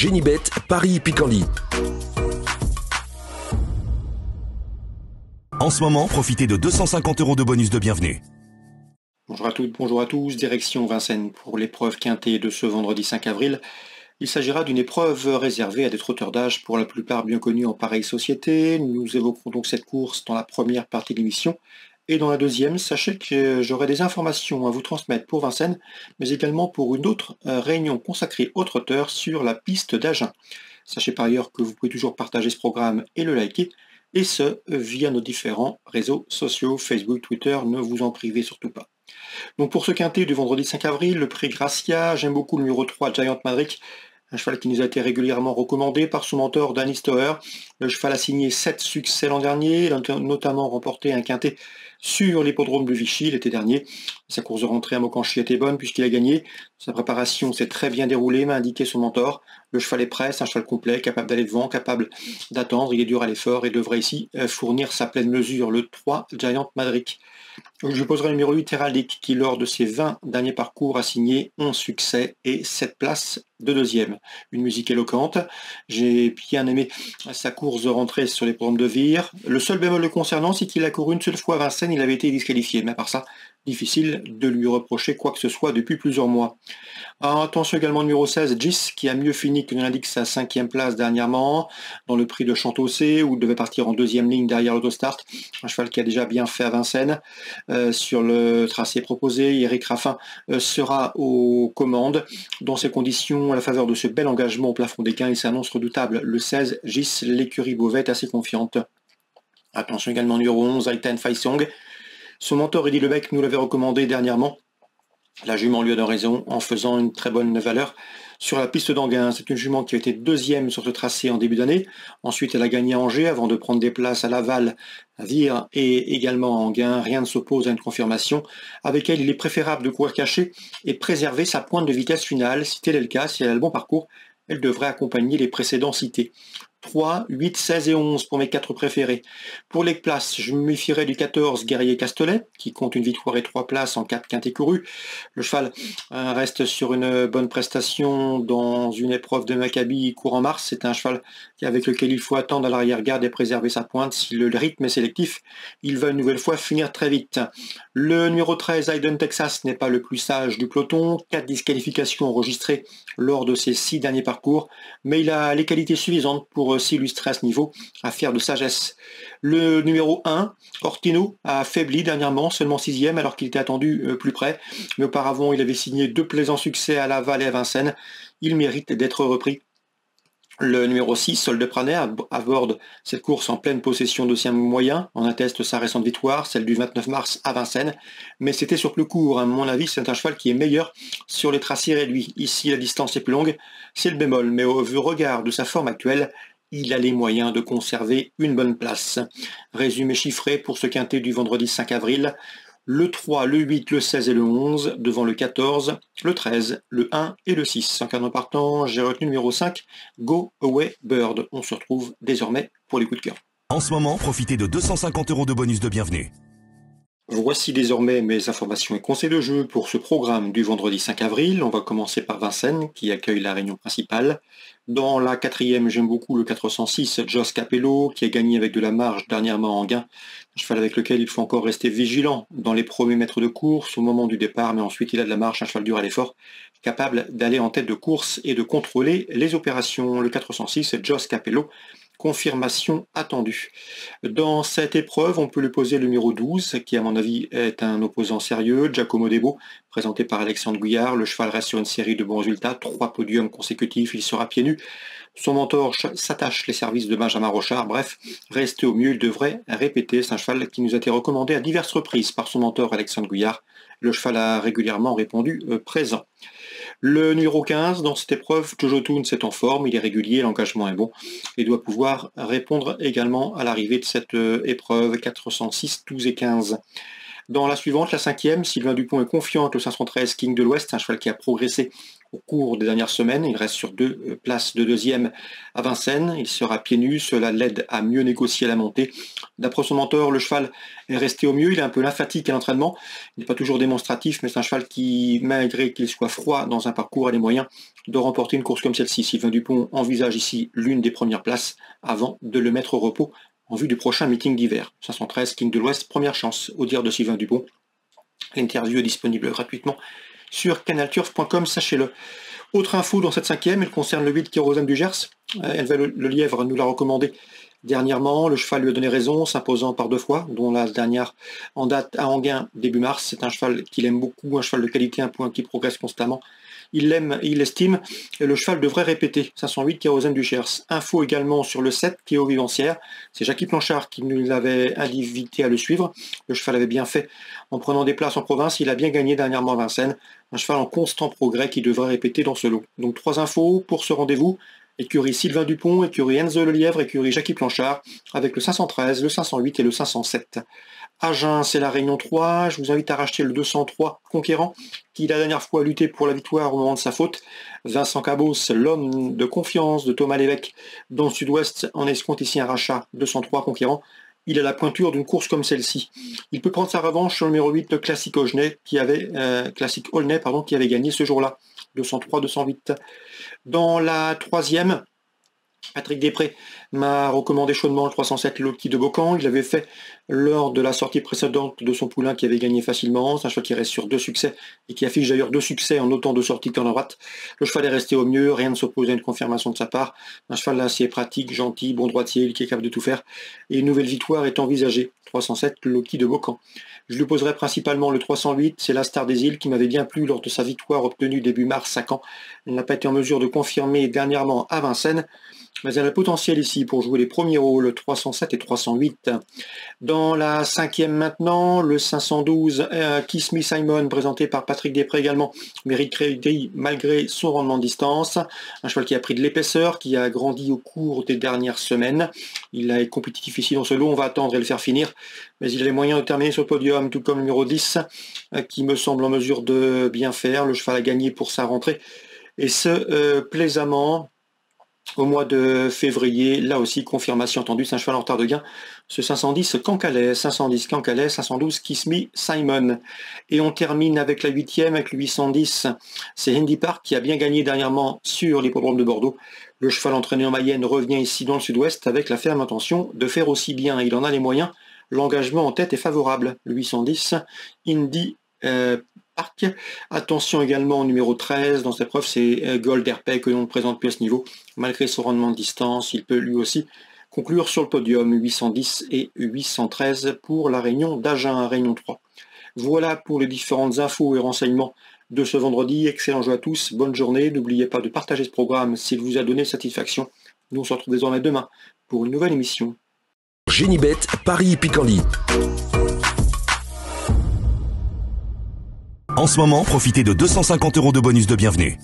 Génibet, Paris-Picanly. En ce moment, profitez de 250 € de bonus de bienvenue. Bonjour à toutes, bonjour à tous, direction Vincennes pour l'épreuve quintée de ce vendredi 5 avril. Il s'agira d'une épreuve réservée à des trotteurs d'âge pour la plupart bien connus en pareille société. Nous évoquerons donc cette course dans la première partie de l'émission. Et dans la deuxième, sachez que j'aurai des informations à vous transmettre pour Vincennes, mais également pour une autre réunion consacrée aux trotteurs sur la piste d'Agen. Sachez par ailleurs que vous pouvez toujours partager ce programme et le liker, et ce, via nos différents réseaux sociaux, Facebook, Twitter, ne vous en privez surtout pas. Donc pour ce quintet du vendredi 5 avril, le prix Gracia, j'aime beaucoup le numéro 3, Giant Madrick, un cheval qui nous a été régulièrement recommandé par son mentor Danny Stoer. Le cheval a signé 7 succès l'an dernier, il a notamment remporté un quintet sur l'hippodrome de Vichy l'été dernier. Sa course de rentrée à Mokanchi était bonne puisqu'il a gagné. Sa préparation s'est très bien déroulée, m'a indiqué son mentor. Le cheval est prêt, c'est un cheval complet, capable d'aller devant, capable d'attendre, il est dur à l'effort et devrait ici fournir sa pleine mesure, le 3 Giant Madrick. Je poserai le numéro 8 Heraldic qui lors de ses 20 derniers parcours a signé 11 succès et 7 places de deuxième. Une musique éloquente. J'ai bien aimé sa course de rentrée sur les programmes de Vire. Le seul bémol le concernant, c'est qu'il a couru une seule fois à Vincennes, il avait été disqualifié. Mais à part ça, difficile de lui reprocher quoi que ce soit depuis plusieurs mois. Attention également au numéro 16, Gis, qui a mieux fini que ne l'indique sa 5e place dernièrement, dans le prix de Chantossé, où il devait partir en deuxième ligne derrière l'autostart. Un cheval qui a déjà bien fait à Vincennes. Sur le tracé proposé, Eric Raffin sera aux commandes. Dans ces conditions, à la faveur de ce bel engagement au plafond des gains, il s'annonce redoutable. Le 16, Gis, l'écurie Beauvais est assez confiante. Attention également au numéro 11, Aiten Faisong. Son mentor Eddy Lebec nous l'avait recommandé dernièrement. La jument lui a donné raison en faisant une très bonne valeur sur la piste d'Anguin. C'est une jument qui a été deuxième sur ce tracé en début d'année. Ensuite, elle a gagné à Angers avant de prendre des places à Laval, à Vire et également à Anguin. Rien ne s'oppose à une confirmation. Avec elle, il est préférable de courir caché et préserver sa pointe de vitesse finale. Si tel est le cas, si elle a le bon parcours, elle devrait accompagner les précédents cités. 3, 8, 16 et 11 pour mes 4 préférés. Pour les places, je me méfierai du 14 Guerrier Castelet, qui compte une victoire et 3 places en 4 quintés courus. Le cheval reste sur une bonne prestation dans une épreuve de Maccabi courant mars. C'est un cheval avec lequel il faut attendre à l'arrière-garde et préserver sa pointe. Si le rythme est sélectif, il va une nouvelle fois finir très vite. Le numéro 13, Hayden Texas, n'est pas le plus sage du peloton. 4 disqualifications enregistrées lors de ses 6 derniers parcours, mais il a les qualités suffisantes pour s'illustrer à ce niveau, à faire de sagesse. Le numéro 1, Ortino, a faibli dernièrement, seulement 6e, alors qu'il était attendu plus près. Mais auparavant, il avait signé 2 plaisants succès à Laval et à Vincennes. Il mérite d'être repris. Le numéro 6, Solde Praner, aborde cette course en pleine possession de ses moyens. On atteste sa récente victoire, celle du 29 mars à Vincennes. Mais c'était sur plus court. À mon avis, c'est un cheval qui est meilleur sur les tracés réduits. Ici, la distance est plus longue. C'est le bémol. Mais au regard de sa forme actuelle, il a les moyens de conserver une bonne place. Résumé chiffré pour ce quintet du vendredi 5 avril. Le 3, le 8, le 16 et le 11, devant le 14, le 13, le 1 et le 6. En cadre partant, j'ai retenu le numéro 5, Go Away Bird. On se retrouve désormais pour les coups de cœur. En ce moment, profitez de 250 € de bonus de bienvenue. Voici désormais mes informations et conseils de jeu pour ce programme du vendredi 5 avril. On va commencer par Vincennes qui accueille la réunion principale. Dans la 4e, j'aime beaucoup le 406 Jos Capello qui a gagné avec de la marge dernièrement en gain. Un cheval avec lequel il faut encore rester vigilant dans les premiers mètres de course au moment du départ, mais ensuite il a de la marge, un cheval dur à l'effort, capable d'aller en tête de course et de contrôler les opérations. Le 406 Jos Capello. Confirmation attendue. Dans cette épreuve, on peut lui poser le numéro 12, qui à mon avis est un opposant sérieux, Giacomo Debo, présenté par Alexandre Guyard. Le cheval reste sur une série de bons résultats, 3 podiums consécutifs, il sera pieds nus. Son mentor s'attache les services de Benjamin Rochard. Bref, rester au mieux, il devrait répéter. C'est un cheval qui nous a été recommandé à diverses reprises par son mentor Alexandre Guyard. Le cheval a régulièrement répondu présent. Le numéro 15, dans cette épreuve, Jojo Toon est en forme, il est régulier, l'engagement est bon et doit pouvoir répondre également à l'arrivée de cette épreuve 406, 12 et 15. Dans la suivante, la 5e, Sylvain Dupont est confiant avec le 513 King de l'Ouest, un cheval qui a progressé au cours des dernières semaines. Il reste sur 2 places de 2e à Vincennes. Il sera pieds nus, cela l'aide à mieux négocier la montée. D'après son mentor, le cheval est resté au mieux. Il est un peu lymphatique à l'entraînement. Il n'est pas toujours démonstratif, mais c'est un cheval qui, malgré qu'il soit froid dans un parcours, a les moyens de remporter une course comme celle-ci. Sylvain Dupont envisage ici l'une des premières places avant de le mettre au repos en vue du prochain meeting d'hiver. 513 King de l'Ouest, première chance, au dire de Sylvain Dupont. L'interview est disponible gratuitement sur canalturf.com, sachez-le. Autre info dans cette 5e, elle concerne le 8 Kérosène du Gers. Le Lièvre nous l'a recommandé dernièrement. Le cheval lui a donné raison, s'imposant par 2 fois, dont la dernière en date à Enghien début mars. C'est un cheval qu'il aime beaucoup, un cheval de qualité, un point qui progresse constamment. Il l'aime, il l'estime, et le cheval devrait répéter. 508 Kérosène du Gers. Info également sur le 7 Théo Vivancière. C'est Jackie Planchard qui nous l'avait invité à le suivre. Le cheval avait bien fait en prenant des places en province. Il a bien gagné dernièrement à Vincennes. Un cheval en constant progrès qui devrait répéter dans ce lot. Donc 3 infos pour ce rendez-vous. Écurie Sylvain Dupont, écurie Enzo Le Lièvre, écurie Jackie Planchard, avec le 513, le 508 et le 507. Agen, c'est la Réunion 3. Je vous invite à racheter le 203 Conquérant, qui la dernière fois a lutté pour la victoire au moment de sa faute. Vincent Cabos, l'homme de confiance de Thomas Lévesque dans le sud-ouest, en escompte ici un rachat 203 Conquérant. Il a la pointure d'une course comme celle-ci. Il peut prendre sa revanche sur le numéro 8, le Classique Aulnay, qui avait gagné ce jour-là. 203-208. Dans la 3e, Patrick Després m'a recommandé chaudement le 307 Loki de Beaucamp. Il avait fait lors de la sortie précédente de son poulain qui avait gagné facilement. C'est un cheval qui reste sur 2 succès et qui affiche d'ailleurs 2 succès en autant de sorties qu'en droite. Le cheval est resté au mieux, rien ne s'oppose à une confirmation de sa part. Un cheval assez pratique, gentil, bon droitier, qui est capable de tout faire. Et une nouvelle victoire est envisagée. 307 Loki de Beaucamp. Je lui poserai principalement le 308, c'est la Star des Îles qui m'avait bien plu lors de sa victoire obtenue début mars à Caen. Elle n'a pas été en mesure de confirmer dernièrement à Vincennes, mais elle a le potentiel ici pour jouer les premiers rôles, 307 et 308. Dans la 5e maintenant, le 512 Kiss Me Simon, présenté par Patrick Després également, mérite crédit malgré son rendement de distance. Un cheval qui a pris de l'épaisseur, qui a grandi au cours des dernières semaines. Il est compétitif ici dans ce lot, on va attendre et le faire finir, mais il a les moyens de terminer sur le podium, tout comme le numéro 10, qui me semble en mesure de bien faire. Le cheval a gagné pour sa rentrée, et ce, plaisamment. Au mois de février, là aussi, confirmation entendue, c'est un cheval en retard de gain. Ce 510 Cancalais, 512 Kiss Me Simon. Et on termine avec la 8e, avec le 810. C'est Handy Park qui a bien gagné dernièrement sur l'hippodrome de Bordeaux. Le cheval entraîné en Mayenne revient ici dans le sud-ouest avec la ferme intention de faire aussi bien. Il en a les moyens. L'engagement en tête est favorable. Le 810, Handy Park. Attention également au numéro 13, dans cette épreuve, c'est Gold Airpay que l'on ne présente plus à ce niveau. Malgré son rendement de distance, il peut lui aussi conclure sur le podium, 810 et 813 pour la réunion d'Agen, réunion 3. Voilà pour les différentes infos et renseignements de ce vendredi. Excellent jeu à tous, bonne journée. N'oubliez pas de partager ce programme s'il vous a donné satisfaction. Nous on se retrouve désormais demain pour une nouvelle émission. Génibet, Paris Picardie. En ce moment, profitez de 250 € de bonus de bienvenue.